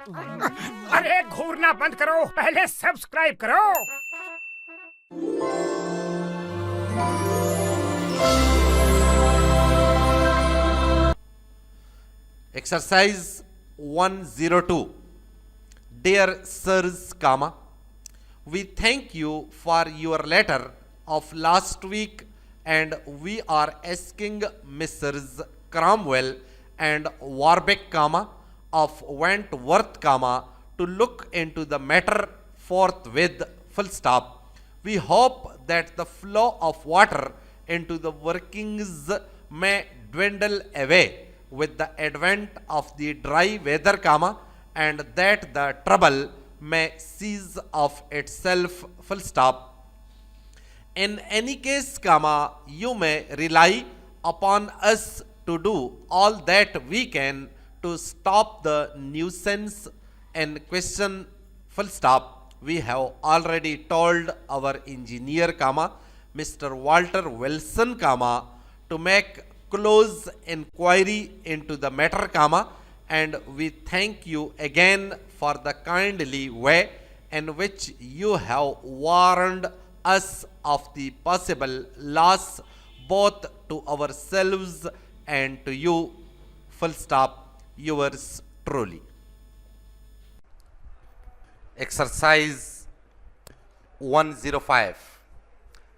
अरे घूरना बंद करो, पहले सब्सक्राइब करो। Exercise 102. Dear Sirs, comma, we thank you for your letter of last week and we are asking Messrs. Cromwell and Warbeck, comma, of Wentworth, comma, to look into the matter forthwith, full stop. We hope that the flow of water into the workings may dwindle away with the advent of the dry weather, comma, and that the trouble may cease of itself, full stop. In any case, comma, you may rely upon us to do all that we can to stop the nuisance in question, full stop. We have already told our engineer, comma, Mr. Walter Wilson, comma, to make close inquiry into the matter, comma, and we thank you again for the kindly way in which you have warned us of the possible loss both to ourselves and to you, full stop. Yours truly. Exercise 105.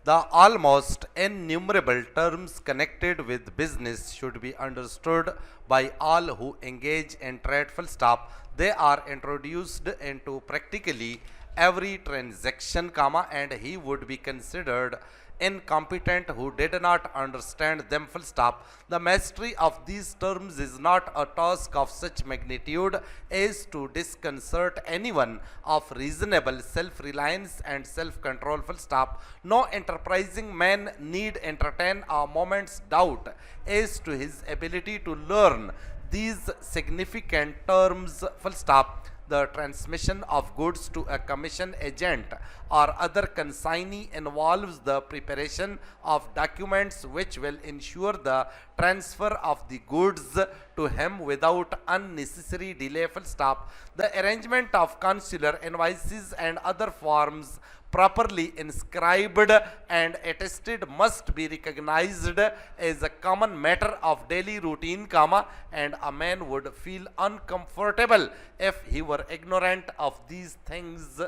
The almost innumerable terms connected with business should be understood by all who engage in trade, full stop. They are introduced into practically every transaction, comma, and he would be considered incompetent who did not understand them, full stop. The mastery of these terms is not a task of such magnitude as to disconcert anyone of reasonable self-reliance and self-control, full stop. No enterprising man need entertain a moment's doubt as to his ability to learn these significant terms, full stop. The transmission of goods to a commission agent or other consignee involves the preparation of documents which will ensure the transfer of the goods to him without unnecessary delay, full stop. The arrangement of consular invoices and other forms properly inscribed and attested must be recognized as a common matter of daily routine, comma, and a man would feel uncomfortable if he were ignorant of these things,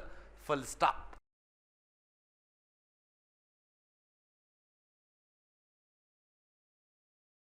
full stop.